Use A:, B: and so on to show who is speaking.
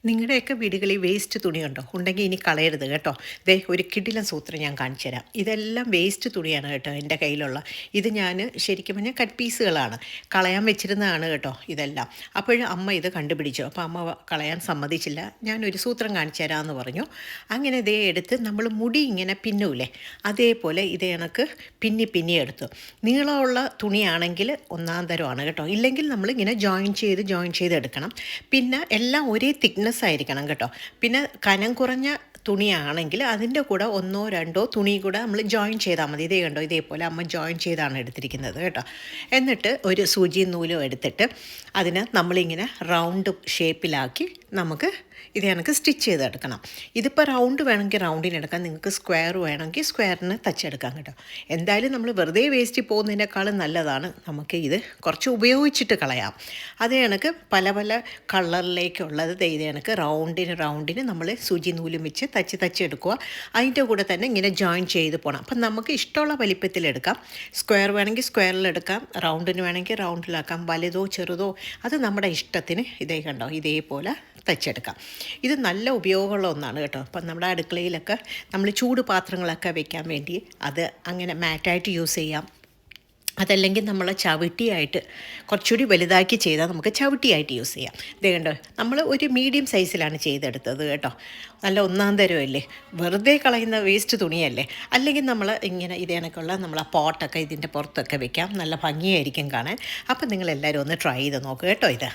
A: നിങ്ങളുടെയൊക്കെ വീടുകളിൽ വേസ്റ്റ് തുണിയുണ്ടോ? ഉണ്ടെങ്കിൽ ഇനി കളയരുത് കേട്ടോ. ദേ ഒരു കിടിലൻ സൂത്രം ഞാൻ കാണിച്ചു തരാം. ഇതെല്ലാം വേസ്റ്റ് തുണിയാണ് കേട്ടോ എൻ്റെ കയ്യിലുള്ള. ഇത് ഞാൻ ശരിക്കും പറഞ്ഞാൽ കട്ട് പീസുകളാണ്. കളയാൻ വെച്ചിരുന്നതാണ് കേട്ടോ ഇതെല്ലാം. അപ്പോഴും അമ്മ ഇത് കണ്ടുപിടിച്ചു. അപ്പോൾ അമ്മ കളയാൻ സമ്മതിച്ചില്ല. ഞാനൊരു സൂത്രം കാണിച്ചു തരാമെന്ന് പറഞ്ഞു. അങ്ങനെ ഇതേ എടുത്ത് നമ്മൾ മുടി ഇങ്ങനെ പിന്നൂലേ, അതേപോലെ ഇത് കണക്ക് പിന്നി എടുത്തു. നീളമുള്ള തുണിയാണെങ്കിൽ ഒന്നാം തരമാണ് കേട്ടോ. ഇല്ലെങ്കിൽ നമ്മളിങ്ങനെ ജോയിൻ ചെയ്ത് എടുക്കണം. പിന്നെ എല്ലാം ഒരേ തിക്നെസ് ആയിരിക്കണം കേട്ടോ. പിന്നെ കനം കുറഞ്ഞ തുണിയാണെങ്കിൽ അതിൻ്റെ കൂടെ ഒന്നോ രണ്ടോ തുണി കൂടെ നമ്മൾ ജോയിൻ ചെയ്താൽ മതി. ഇതേ കണ്ടോ, ഇതേപോലെ അമ്മ ജോയിൻ ചെയ്താണ് എടുത്തിരിക്കുന്നത് കേട്ടോ. എന്നിട്ട് ഒരു സൂചിയും നൂലും എടുത്തിട്ട് അതിന് നമ്മളിങ്ങനെ റൗണ്ട് ഷേപ്പിലാക്കി നമുക്ക് ഇത് കണക്ക് സ്റ്റിച്ച് ചെയ്തെടുക്കണം. ഇതിപ്പോൾ റൗണ്ട് വേണമെങ്കിൽ റൗണ്ടിനെടുക്കാം, നിങ്ങൾക്ക് സ്ക്വയർ വേണമെങ്കിൽ സ്ക്വയറിന് തച്ചെടുക്കാം കേട്ടോ. എന്തായാലും നമ്മൾ വെറുതെ വേസ്റ്റ് പോകുന്നതിനേക്കാളും നല്ലതാണ് നമുക്ക് ഇത് കുറച്ച് ഉപയോഗിച്ചിട്ട് കളയാം. അത് കണക്ക് പല പല കളറിലേക്കുള്ളത് ഇത് കണക്ക് റൗണ്ടിന് നമ്മൾ സൂചി നൂലും വെച്ച് തച്ചെടുക്കുക. അതിൻ്റെ കൂടെ തന്നെ ഇങ്ങനെ ജോയിൻ ചെയ്ത് പോകണം. അപ്പം നമുക്ക് ഇഷ്ടമുള്ള വലിപ്പത്തിലെടുക്കാം. സ്ക്വയർ വേണമെങ്കിൽ സ്ക്വയറിലെടുക്കാം, റൗണ്ടിന് വേണമെങ്കിൽ റൗണ്ടിലാക്കാം, വലുതോ ചെറുതോ അത് നമ്മുടെ ഇഷ്ടത്തിന് ഇതേ കണ്ടോ ഇതേപോലെ തച്ചെടുക്കാം. ഇത് നല്ല ഉപയോഗമുള്ള ഒന്നാണ് കേട്ടോ. അപ്പം നമ്മുടെ അടുക്കളയിലൊക്കെ നമ്മൾ ചൂട് പാത്രങ്ങളൊക്കെ വെക്കാൻ വേണ്ടി അത് അങ്ങനെ മാറ്റായിട്ട് യൂസ് ചെയ്യാം. അതല്ലെങ്കിൽ നമ്മൾ ചവിട്ടിയായിട്ട് കുറച്ചുകൂടി വലുതാക്കി ചെയ്താൽ നമുക്ക് ചവിട്ടിയായിട്ട് യൂസ് ചെയ്യാം. ഇത് കണ്ടോ, നമ്മൾ ഒരു മീഡിയം സൈസിലാണ് ചെയ്തെടുത്തത് കേട്ടോ. നല്ല ഒന്നാം തരമല്ലേ, വെറുതെ കളയുന്ന വേസ്റ്റ് തുണിയല്ലേ. അല്ലെങ്കിൽ നമ്മൾ ഇങ്ങനെ ഇത് കണക്കുള്ള നമ്മളെ പോട്ടൊക്കെ ഇതിൻ്റെ പുറത്തൊക്കെ വെക്കാം, നല്ല ഭംഗിയായിരിക്കും കാണാൻ. അപ്പം നിങ്ങളെല്ലാവരും ഒന്ന് ട്രൈ ചെയ്ത് നോക്കുക കേട്ടോ ഇത്.